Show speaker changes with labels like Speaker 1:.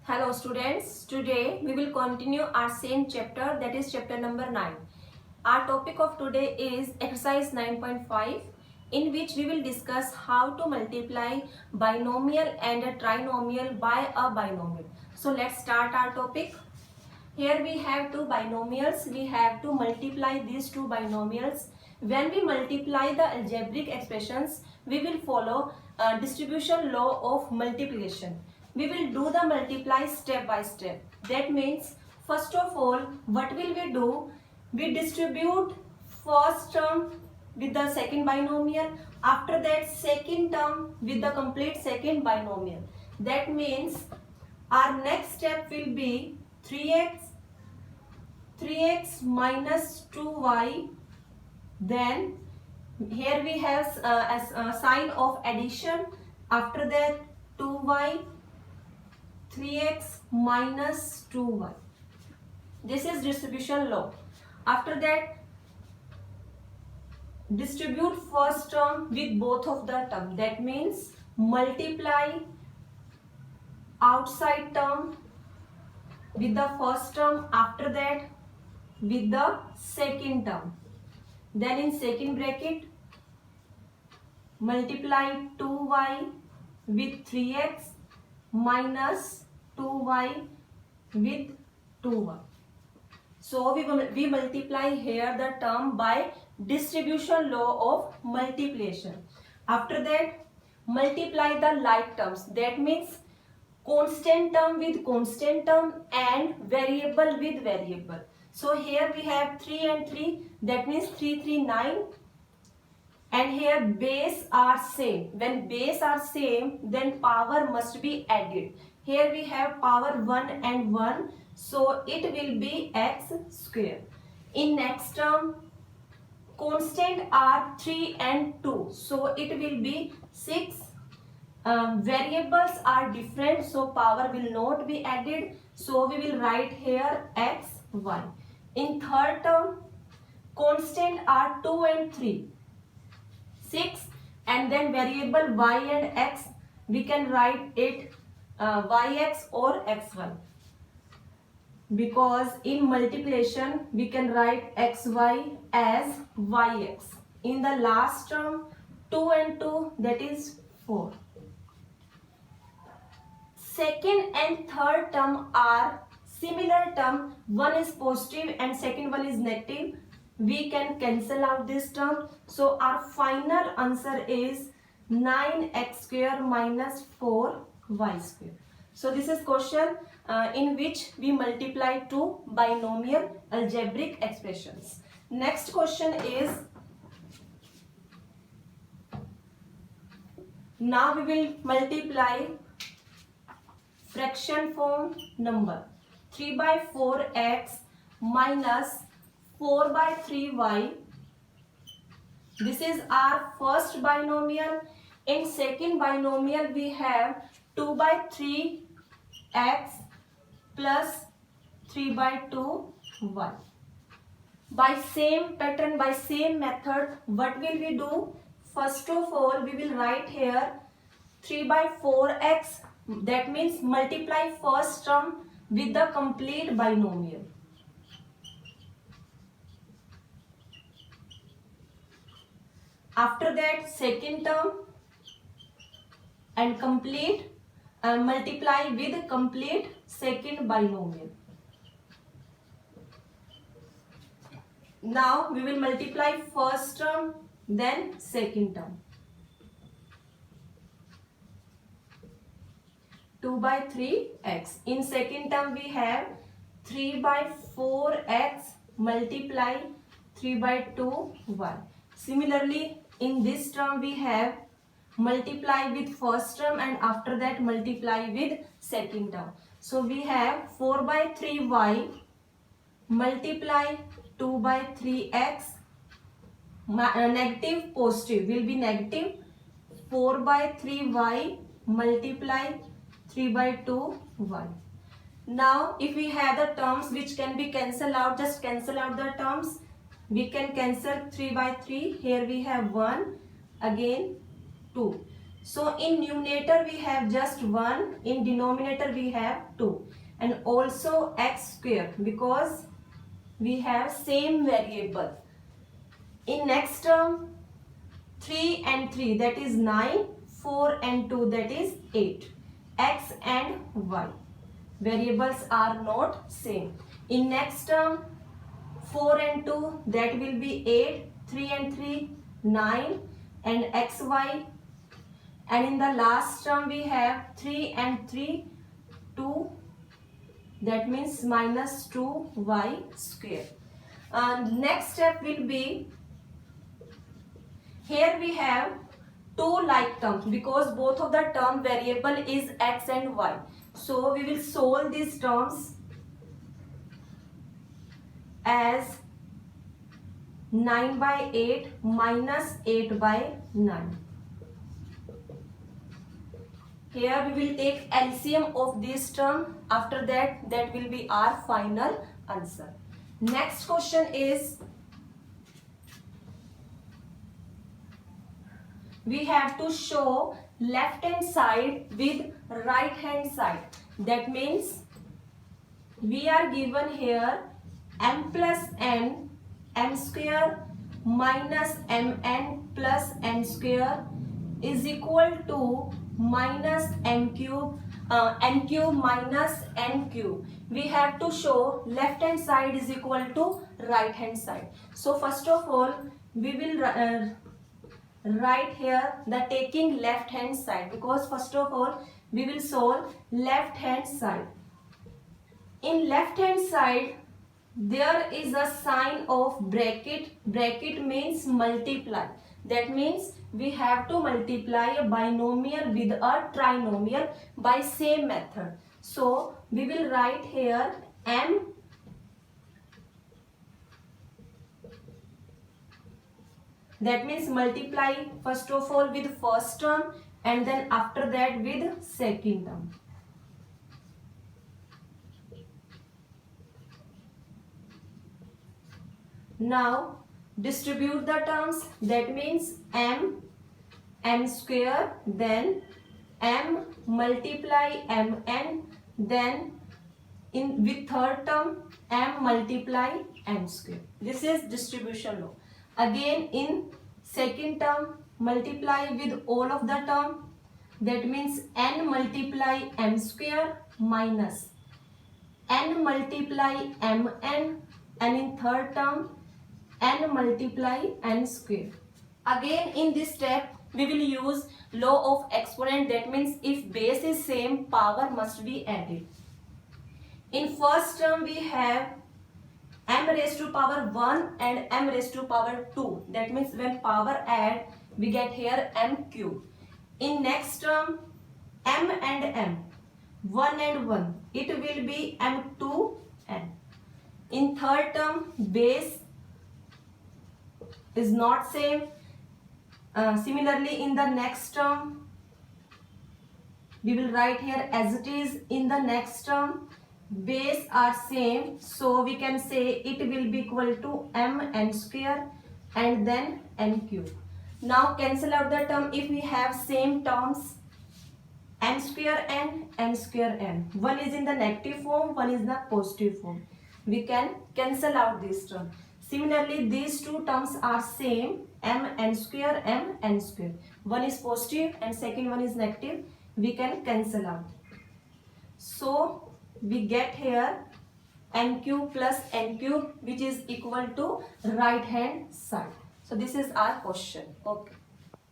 Speaker 1: Hello students, today we will continue our same chapter, that is chapter number 9. Our topic of today is exercise 9.5, in which we will discuss how to multiply binomial and a trinomial by a binomial. So let's start our topic. Here we have two binomials, we have to multiply these two binomials. When we multiply the algebraic expressions, we will follow distribution law of multiplication. We will do the multiply step by step. That means, first of all, what will we do? We distribute first term with the second binomial. After that, second term with the complete second binomial. That means, our next step will be 3x minus 2y. Then here we have a sign of addition. After that, 2y, 3x minus 2y. This is distribution law. After that, distribute first term with both of the term. That means multiply outside term with the first term, after that with the second term. Then in second bracket, multiply 2y with 3x minus 2y with 2y. So we multiply here the term by distribution law of multiplication. After that, multiply the like terms. That means constant term with constant term and variable with variable. So here we have 3 and 3, that means 3, 3, 9. And here base are same. When base are same, then power must be added. Here we have power 1 and 1, so it will be x square. In next term, constant are 3 and 2, so it will be 6. Variables are different, so power will not be added, so we will write here x1. In third term, constant are 2 and 3, 6, and then variable y and x, we can write it yx or x1, because in multiplication we can write xy as yx. In the last term, 2 and 2, that is 4. Second and third term are similar term. One is positive and second one is negative. We can cancel out this term. So our final answer is 9x square minus 4y square. So this is question in which we multiply two binomial algebraic expressions. Next question is, now we will multiply fraction form number. 3 by 4x minus 4 by 3y. This is our first binomial. In second binomial we have 2 by 3x plus 3 by 2y. By same pattern, by same method, what will we do? First of all, we will write here 3 by 4x. That means multiply first term with the complete binomial. After that, second term and complete multiply with complete second binomial. Now we will multiply first term, then second term. 2 by 3x. In second term we have 3 by 4x multiply 3 by 2y. Similarly, in this term we have multiply with first term and after that multiply with second term. So we have 4 by 3y multiply 2 by 3x. Negative positive will be negative. 4 by 3y multiply 3 by 2y. Now if we have the terms which can be cancelled out, just cancel out the terms. We can cancel 3 by 3. Here we have 1, again 2. So in numerator we have just 1, in denominator we have 2, and also x square because we have same variable. In next term 3 and 3 that is 9, 4 and 2 that is 8. X and y variables are not same. In next term 4 and 2 that will be 8, 3 and 3 9 and xy, and in the last term we have 3 and 3 2, that means minus 2y square. Next step will be, here we have two like terms because both of the term variable is x and y. So we will solve these terms as 9 by 8 minus 8 by 9. Here we will take LCM of this term. After that will be our final answer. Next question is, we have to show left hand side with right hand side. That means we are given here m plus n, m square minus mn plus n square is equal to minus n cube minus n cube. We have to show left hand side is equal to right hand side. So first of all we will write here the taking left hand side, because first of all we will solve left hand side. In left hand side there is a sign of bracket. Bracket means multiply. That means we have to multiply a binomial with a trinomial by same method. So we will write here m that means multiply first of all with first term and then after that with second term. Now distribute the terms. That means m square, then m multiply mn, then in with third term m multiply n square. This is distribution law. Again in second term multiply with all of the term. That means n multiply m square minus n multiply mn, and in third term n multiply n square. Again in this step we will use law of exponent. That means if base is same, power must be added. In first term we have m raised to power 1 and m raised to power 2. That means when power add we get here m cube. In next term m and m, 1 and 1, it will be m2n. In third term base is not same. Similarly in the next term we will write here as it is. In the next term base are same, so we can say it will be equal to mn square and then n cube. Now cancel out the term. If we have same terms, n square n square n, one is in the negative form, one is in the positive form, we can cancel out this term. Similarly these two terms are same, mn square n square, one is positive and second one is negative, we can cancel out. So we get here n cube plus n cube, which is equal to right hand side. So this is our question. Okay.